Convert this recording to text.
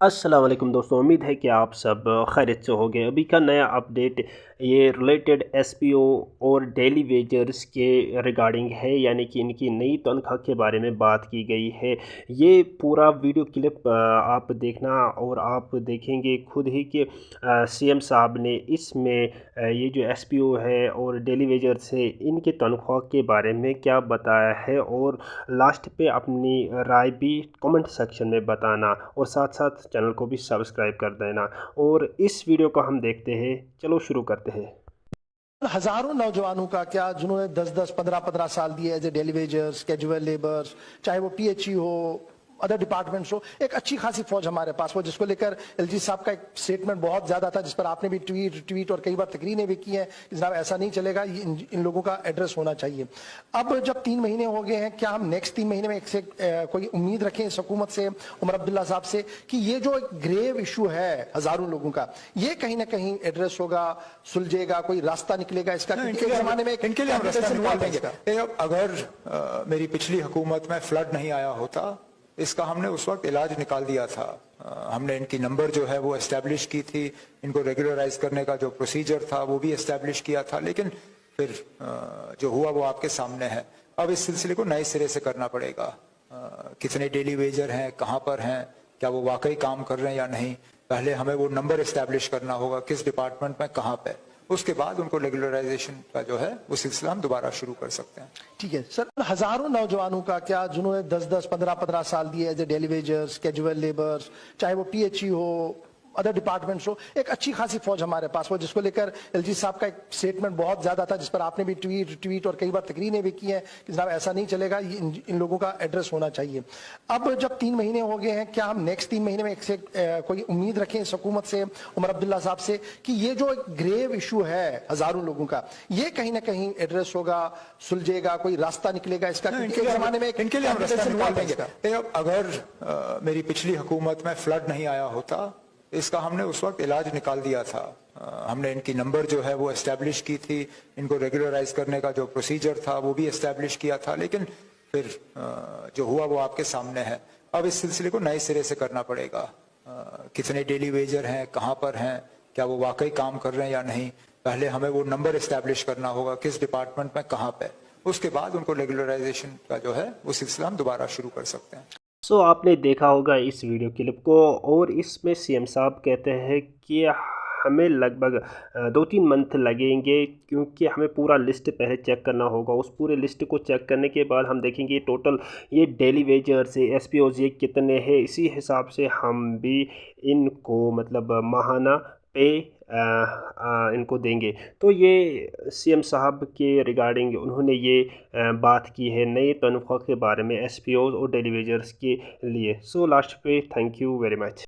अस्सलाम वालेकुम दोस्तों, उम्मीद है कि आप सब खैरियत से होंगे। अभी का नया अपडेट ये रिलेटेड एसपीओ और डेली वेजर्स के रिगार्डिंग है, यानी कि इनकी नई तनख्वाह के बारे में बात की गई है। ये पूरा वीडियो क्लिप आप देखना और आप देखेंगे खुद ही कि सीएम साहब ने इसमें ये जो एसपीओ है और डेली वेजर्स है इनके तनख्वाह के बारे में क्या बताया है, और लास्ट पे अपनी राय भी कमेंट सेक्शन में बताना, और साथ साथ चैनल को भी सब्सक्राइब कर देना। और इस वीडियो को हम देखते हैं, चलो शुरू करते हैं। हजारों नौजवानों का क्या जिन्होंने 10-10, 15-15 साल दिए as a daily wagers, casual labours, चाहे वो पीएचई हो, अदर डिपार्टमेंट्स हो, एक अच्छी खासी फौज हमारे पास हो, जिसको लेकर एलजी साहब का एक स्टेटमेंट बहुत ज्यादा था, जिस पर आपने भी ट्वीट और कई बार तकरीरें भी की हैं कि जनाब ऐसा नहीं चलेगा, इन लोगों का एड्रेस होना चाहिए। अब जब 3 महीने हो गए हैं, क्या हम नेक्स्ट 3 महीने में एक से कोई उम्मीद रखें इस हुकूमत से, उमर अब्दुल्ला साहब से, कि ये जो एक ग्रेव इशू है हजारों लोगों का, ये कहीं ना कहीं एड्रेस होगा, सुलझेगा, कोई रास्ता निकलेगा इसका? जमाने में इनके लिए हम रास्ता निकाल देंगे। अगर मेरी पिछली हुकूमत में फ्लड नहीं आया होता, इसका हमने उस वक्त इलाज निकाल दिया था। हमने इनकी नंबर जो है वो एस्टेब्लिश की थी, इनको रेगुलराइज करने का जो प्रोसीजर था वो भी एस्टेब्लिश किया था, लेकिन फिर जो हुआ वो आपके सामने है। अब इस सिलसिले को नए सिरे से करना पड़ेगा। कितने डेली वेजर हैं, कहाँ पर हैं, क्या वो वाकई काम कर रहे हैं या नहीं, पहले हमें वो नंबर एस्टेब्लिश करना होगा, किस डिपार्टमेंट में कहाँ पे। उसके बाद उनको रेगुलराइजेशन का जो है वो सिलसिला हम दोबारा शुरू कर सकते हैं। ठीक है सर, हजारों नौजवानों का क्या जिन्होंने 10-10, 15-15 साल दिए as a daily wagers, casual labours, चाहे वो पीएचई हो, अदर डिपार्टमेंट्स हो, एक अच्छी खासी फौज हमारे पास हो, जिसको लेकर एलजी साहब का एक स्टेटमेंट बहुत ज्यादा था, जिस पर आपने भी ट्वीट और कई बार तकरीरें भी की हैं कि जनाब ऐसा नहीं चलेगा, इन लोगों का एड्रेस होना चाहिए। अब जब 3 महीने हो गए हैं, क्या हम नेक्स्ट 3 महीने में एक से कोई उम्मीद रखें इस हुकूमत से, उमर अब्दुल्ला साहब से, कि ये जो एक ग्रेव इशू है हजारों लोगों का, ये कहीं ना कहीं एड्रेस होगा, सुलझेगा, कोई रास्ता निकलेगा इसका? जमाने में इनके लिए हम रास्ता निकाल देंगे। अगर मेरी पिछली हुकूमत में फ्लड नहीं आया होता, इसका हमने उस वक्त इलाज निकाल दिया था। हमने इनकी नंबर जो है वो एस्टेब्लिश की थी, इनको रेगुलराइज करने का जो प्रोसीजर था वो भी एस्टेब्लिश किया था, लेकिन फिर जो हुआ वो आपके सामने है। अब इस सिलसिले को नए सिरे से करना पड़ेगा। कितने डेली वेजर हैं, कहाँ पर हैं, क्या वो वाकई काम कर रहे हैं या नहीं, पहले हमें वो नंबर एस्टेब्लिश करना होगा, किस डिपार्टमेंट में कहाँ पे। उसके बाद उनको रेगुलराइजेशन का जो है वो सिलसिला हम दोबारा शुरू कर सकते हैं। आपने देखा होगा इस वीडियो क्लिप को, और इसमें सीएम साहब कहते हैं कि हमें लगभग 2-3 मंथ लगेंगे, क्योंकि हमें पूरा लिस्ट पहले चेक करना होगा। उस पूरे लिस्ट को चेक करने के बाद हम देखेंगे टोटल ये डेली वेजर्स एसपीओज ये कितने हैं, इसी हिसाब से हम भी इनको मतलब माहाना पे इनको देंगे। तो ये सीएम साहब के रिगार्डिंग उन्होंने ये बात की है नई तनख्वाह के बारे में एसपीओज और डेली वेजर्स के लिए। लास्ट पे थैंक यू वेरी मच।